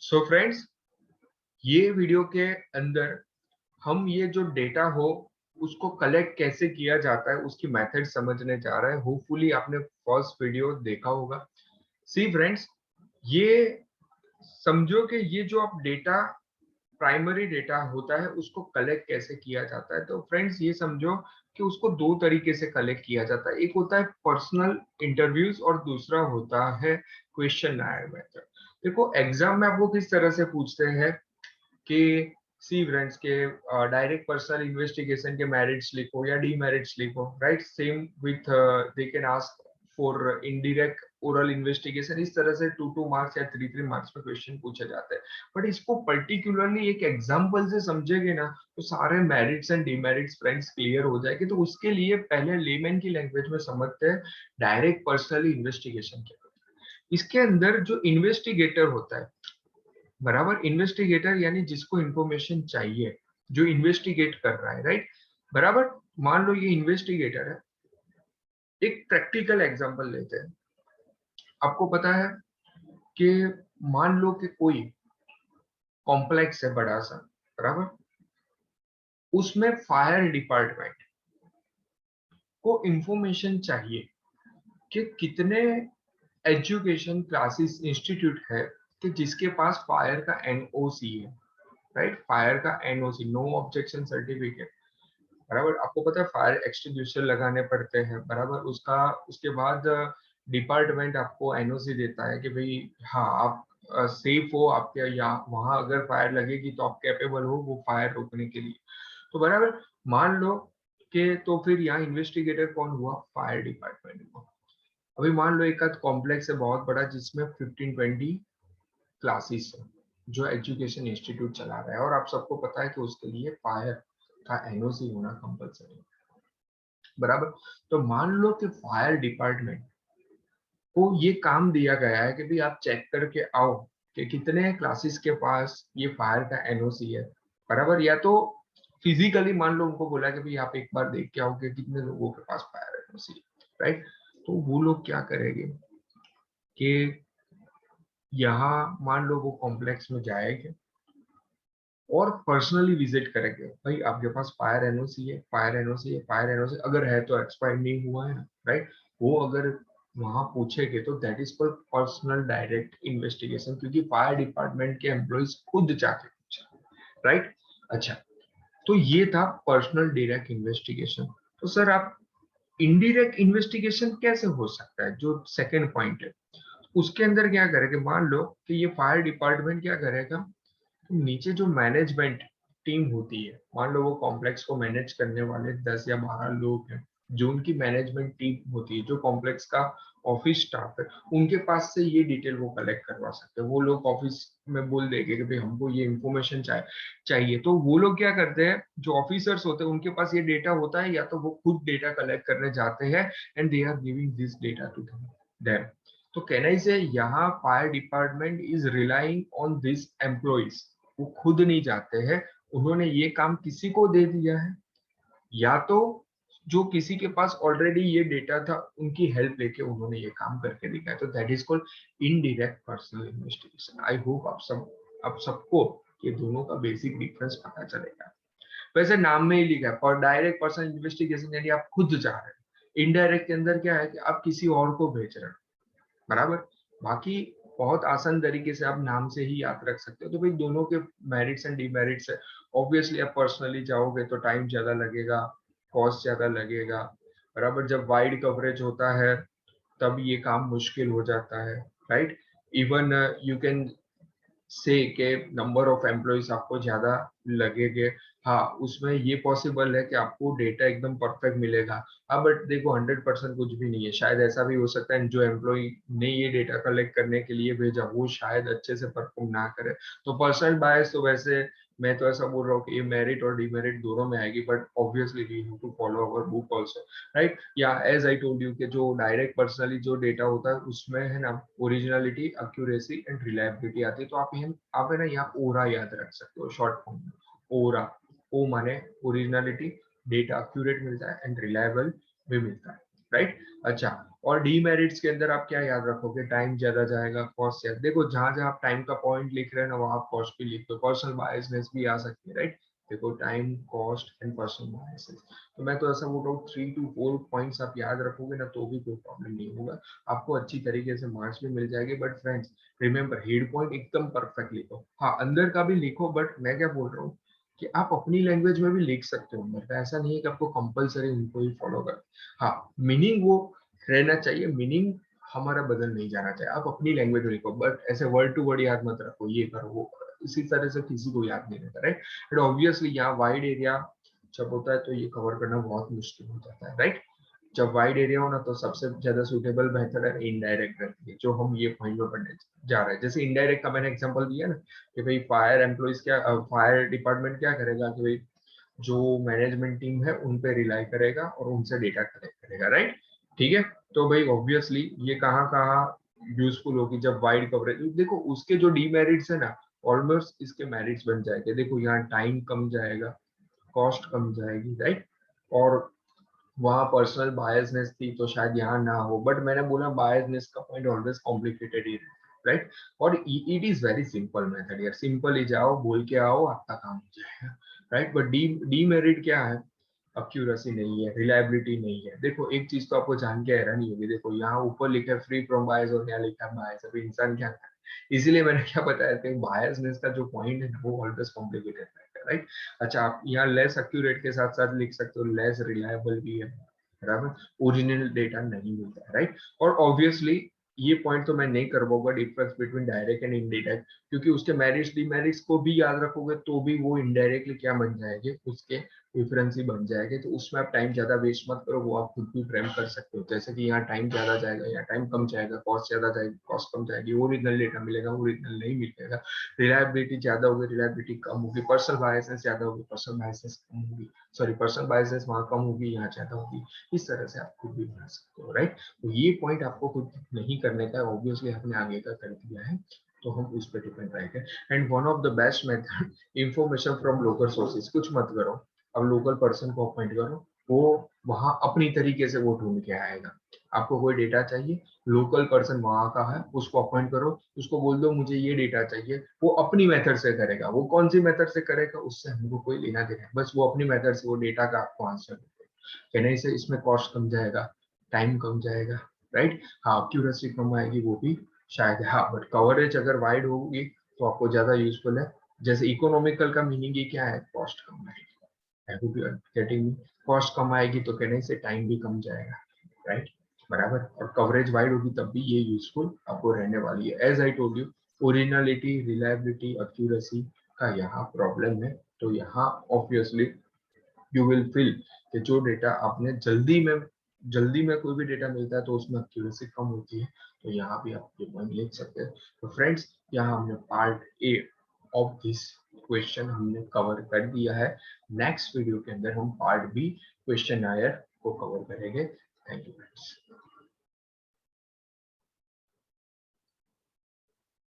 So friends, ये video के अंदर हम ये जो डेटा हो उसको कलेक्ट कैसे किया जाता है उसकी मेथड समझने जा रहे हैं। होपफुली आपने फर्स्ट वीडियो देखा होगा। सी फ्रेंड्स, ये समझो कि ये जो आप डेटा प्राइमरी डेटा होता है उसको कलेक्ट कैसे किया जाता है। तो फ्रेंड्स, ये समझो कि उसको दो तरीके से कलेक्ट किया जाता है। एक होता है पर्सनल इंटरव्यूज और दूसरा होता है क्वेश्चन आयर मेथड। देखो, एग्जाम में आपको किस तरह से पूछते हैं कि सी फ्रेंड्स के डायरेक्ट पर्सनल इन्वेस्टिगेशन के मेरिट्स लिखो या डीमेरिट्स लिखो, right. Same with they can ask for indirect oral investigation. इस तरह से 2 मार्क्स या 3 मार्क्स में क्वेश्चन पूछे जाते हैं। बट इसको पर्टिकुलरली एक एग्जांपल से समझेंगे ना तो सारे merits and demerits friends clear हो जाएगी। तो उसके लिए पहले लेमैन की लैंग्वेज में समझते हैं डायरेक्ट पर्सनल इन्वेस्टिगेशन के। इसके अंदर जो इन्वेस्टिगेटर होता है, बराबर, इन्वेस्टिगेटर यानी जिसको इंफॉर्मेशन चाहिए, जो इन्वेस्टिगेट कर रहा है, राइट, बराबर। मान लो ये इन्वेस्टिगेटर है। एक प्रैक्टिकल एग्जांपल लेते हैं। आपको पता है कि मान लो कि कोई कॉम्प्लेक्स है बड़ा सा, बराबर। उसमें फायर डिपार्टमेंट को इंफॉर्मेशन चाहिए कि कितने एजुकेशन क्लासेस इंस्टीट्यूट है कि जिसके पास फायर का एनओसी है, राइट। फायर का एनओसी, नो ऑब्जेक्शन सर्टिफिकेट, बराबर। आपको पता है फायर एक्सटिंग्विशर लगाने पड़ते हैं, बराबर। उसका उसके बाद डिपार्टमेंट आपको एनओसी देता है कि भाई हाँ, आप सेफ हो, आपके यहाँ वहां अगर फायर लगेगी तो आप कैपेबल हो वो फायर रोकने के लिए। तो बराबर, मान लो कि तो फिर यहाँ इन्वेस्टिगेटर कौन हुआ? फायर डिपार्टमेंट हुआ। अभी मान लो एक आध कॉम्प्लेक्स है बहुत बड़ा जिसमें 15-20 क्लासेस है, जो एजुकेशन इंस्टीट्यूट चला रहा है, और आप सबको पता है कि उसके लिए फायर का एनओसी होना कंपलसरी है, बराबर। तो मान लो कि फायर डिपार्टमेंट को ये काम दिया गया है कि भाई आप चेक करके आओ कि कितने क्लासेस के पास ये फायर का एनओसी है, बराबर। या तो फिजिकली मान लो उनको बोला कि भाई आप एक बार देख के आओ कि कितने लोगों के पास फायर एनओसी है, राइट। तो वो लोग क्या करेंगे कि यहाँ मान लो वो कॉम्प्लेक्स में जाएंगे और पर्सनली विजिट करेंगे। भाई आपके पास फायर एनओसी है, फायर एनओसी है, फायर एनओसी अगर है तो एक्सपायर नहीं हुआ है, राइट। वो अगर वहां पूछेंगे तो that is called personal direct investigation, क्योंकि फायर डिपार्टमेंट के एम्प्लॉइज खुद जाके पूछे, राइट। अच्छा, तो ये था पर्सनल डायरेक्ट इन्वेस्टिगेशन। तो सर, आप इनडायरेक्ट इन्वेस्टिगेशन कैसे हो सकता है, जो सेकेंड पॉइंट है, उसके अंदर क्या करेंगे? मान लो कि ये फायर डिपार्टमेंट क्या करेगा, नीचे जो मैनेजमेंट टीम होती है, मान लो वो कॉम्प्लेक्स को मैनेज करने वाले 10 या 12 लोग हैं, जो उनकी मैनेजमेंट टीम होती है, जो कॉम्प्लेक्स का ऑफिस स्टाफ है, उनके पास से ये डिटेल वो कलेक्ट करवा सकते हैं। वो लोग ऑफिस में बोल देंगे कि भाई हमको ये इंफॉर्मेशन चाहिए। तो वो लोग क्या करते हैं, जो ऑफिसर्स होते हैं उनके पास ये डेटा होता है, या तो वो खुद डेटा कलेक्ट करने जाते हैं and they are giving this data to them. तो कहना ही से यहाँ fire department is relying on this employees. वो खुद नहीं जाते हैं, उन्होंने ये काम किसी को दे दिया है, या तो जो किसी के पास ऑलरेडी ये डेटा था उनकी हेल्प लेके उन्होंने ये काम करके दिखाया। तो that is called indirect personal investigation. I hope आप सबको ये दोनों का बेसिक डिफरेंस पता चलेगा। वैसे नाम में ही लिखा है, फॉर डायरेक्ट पर्सनल इन्वेस्टिगेशन यानी आप खुद जा रहे हैं। इनडायरेक्ट के अंदर क्या है कि आप किसी और को भेज रहे हैं, बराबर। बाकी बहुत आसान तरीके से आप नाम से ही याद रख सकते हो। तो भाई दोनों के मेरिट्स एंड डिमेरिट्स है। ऑब्वियसली आप पर्सनली जाओगे तो टाइम ज्यादा लगेगा, कॉस्ट ज्यादा लगेगा, बराबर। जब वाइड कवरेज होता है तब ये काम मुश्किल हो जाता है, right. Even you can say के नंबर ऑफ एम्प्लॉइज आपको ज्यादा लगेंगे। हाँ, उसमें ये पॉसिबल है कि आपको डेटा एकदम परफेक्ट मिलेगा। हाँ, बट देखो 100% कुछ भी नहीं है। शायद ऐसा भी हो सकता है जो एम्प्लॉय ने ये डेटा कलेक्ट करने के लिए भेजा वो शायद अच्छे से परफॉर्म ना करे। तो पर्सनल बायस तो वैसे मैं तो ऐसा बोल रहा हूँ कि ये मेरिट और डिमेरिट दोनों में आएगी, but obviously we have to follow our book also, right. या एज आई टोल्ड यू कि जो डायरेक्ट पर्सनली जो डेटा होता है उसमें है ना ओरिजिनलिटी, एक्यूरेसी एंड रिलायबिलिटी आती है। तो आप है ना यहाँ ओरा याद रख सकते हो शॉर्ट फॉर्म में। ओरा, ओ माने ओरिजिनलिटी, डेटा एक्यूरेट मिलता है एंड रिलायबल भी मिलता है, राइट। अच्छा, और डीमेरिट्स के अंदर आप क्या याद रखोगे, टाइम ज्यादा जाएगा, कॉस्ट ज्यादा। देखो जहां जहां आप टाइम का पॉइंट लिख रहे हैं ना, वहां आप कॉस्ट भी लिख दो, पर्सनल बायसनेस भी आ सकती है, राइट। देखो time, cost and personal biases, तो मैं तो ऐसा बोल रहा हूँ 3 to 4 पॉइंट्स आप याद रखोगे ना तो भी कोई प्रॉब्लम नहीं होगा, आपको अच्छी तरीके से मार्क्स भी मिल जाएंगे। But friends remember, head point एकदम परफेक्ट लिखो, हाँ अंदर का भी लिखो, बट मैं क्या बोल रहा हूँ कि आप अपनी लैंग्वेज में भी लिख सकते हो अंदर का, ऐसा नहीं है कि आपको कंपलसरी उनको ही फॉलो कर। हाँ, मीनिंग वो रहना चाहिए, मीनिंग हमारा बदल नहीं जाना चाहिए, आप अपनी लैंग्वेज में लिखो, बट ऐसे वर्ड टू वर्ड याद मत रखो, ये करो वो करो, इसी तरह से किसी को याद नहीं रहता, राइट। बट ऑब्वियसली यहाँ वाइड एरिया जब होता है तो ये कवर करना बहुत मुश्किल हो जाता है, राइट। जब वाइड एरिया हो ना तो सबसे ज्यादा सुटेबल मेथड है इनडायरेक्ट रहती है, जो हम ये पॉइंट में पढ़ने जा रहे हैं। जैसे इनडायरेक्ट का मैंने एग्जांपल दिया ना कि भाई फायर एम्प्लॉइज क्या, फायर डिपार्टमेंट क्या करेगा कि भाई जो मैनेजमेंट टीम है उन पे रिलाई करेगा और उनसे डेटा कलेक्ट करेगा, राइट। ठीक है, तो भाई ऑब्वियसली ये कहाँ कहाँ यूजफुल होगी, जब वाइड कवरेज। देखो उसके जो डीमेरिट्स है ना, ऑलमोस्ट इसके मेरिट्स बन जाएंगे। देखो यहाँ टाइम कम जाएगा, कॉस्ट कम जाएगी, राइट। और वहाँ पर्सनल बायसनेस थी तो शायद यहाँ ना हो, बट मैंने बोला बायसनेस का पॉइंट ऑलवेज कॉम्प्लिकेटेड ही, राइट। और it is very simple method यार, सिंपल ही जाओ, बोल के आओ, आपका काम हो जाएगा, राइट। बट डीमेरिट क्या है, अक्यूरेसी नहीं है, रिलायबिलिटी नहीं है। देखो एक चीज तो आपको जान के हैरानी होगी, देखो यहाँ ऊपर लिखा है फ्री फ्रॉम बायस और यहाँ लिखा है बायस, अभी इंसान क्या करे, इसीलिए मैंने क्या बताया था, बायसनेस का जो पॉइंट है ना वो ऑलवेज कॉम्प्लिकेटेड है, राइट। अच्छा, आप यहाँ लेस एक्यूरेट के साथ साथ लिख सकते हो लेस रिलायबल भी है, बराबर, ओरिजिनल डेटा नहीं मिलता है, राइट। और ऑब्वियसली ये पॉइंट तो मैं नहीं कर पाऊंगा, difference between direct and indirect, क्योंकि उसके मेरिट्स डिमेरिट्स को भी याद रखोगे तो भी वो इनडायरेक्टली क्या बन जाएंगे, उसके डिफरेंस ही बन जाएंगे। तो उसमें आप टाइम ज्यादा वेस्ट मत करो, वो आप खुद भी फ्रेम कर सकते हो, जैसे कि यहाँ टाइम ज्यादा जाएगा, यहाँ टाइम कम जाएगा, कॉस्ट ज्यादा जाएगी, कॉस्ट कम जाएगी, ओरिजिनल डेटा मिलेगा, ओरिजिनल नहीं मिलेगा, रिलायबिलिटी ज्यादा होगी, रिलायबिलिटी कम होगी, पर्सनल बायसेस ज्यादा होगी, पर्सनल बायसेस कम होगी, सॉरी पर्सनल बायसेस वहाँ कम होगी, यहाँ ज्यादा होगी। इस तरह से आप खुद भी बना सकते हो, राइट। तो ये पॉइंट आपको खुद नहीं करने का है, ऑब्वियसली आपने आगे का कर दिया है तो हम उस पर डिपेंड रहेंगे। And one of the best method, information from local sources, कुछ मत करो, अब लोकल पर्सन को अपॉइंट करो, वो वहां अपनी तरीके से वो ढूंढ के आएगा। आपको कोई डेटा चाहिए, लोकल पर्सन वहां का है, उसको अपॉइंट करो, उसको बोल दो मुझे ये डेटा चाहिए, वो अपनी मेथड से करेगा। वो कौन सी मेथड से करेगा उससे हमको कोई लेना देना है, बस वो अपनी मेथड से वो डेटा का आपको आंसर देगा। कहने से इसमें कॉस्ट कम जाएगा, टाइम कम जाएगा, राइट। हाँ, एक्यूरेसी कम आएगी वो भी शायद, हाँ, बट कवरेज अगर वाइड होगी तो आपको ज्यादा यूजफुल है। जैसे इकोनॉमिकल का मीनिंग ही क्या है, कॉस्ट कम आएगी, I hope you are getting me. Cost कम आएगी तो कहने से टाइम भी कम जाएगा, राइट, बराबर। और कवरेज वाइड होगी तब भी ये यूजफुल आपको रहने वाली है। As I told you, originality, reliability, accuracy का यहाँ प्रॉब्लम है, तो यहाँ ऑब्वियसली यू विल फील कि जो डेटा आपने जल्दी में कोई भी डेटा मिलता है तो उसमें एक्यूरेसी कम होती है, तो यहाँ भी आप ये पॉइंट लिख सकते हैं। तो फ्रेंड्स, यहाँ हमने part A of this question हमने कवर कर दिया है। नेक्स्ट वीडियो के अंदर हम पार्ट बी क्वेश्चन आयर को कवर करेंगे। Thank you friends.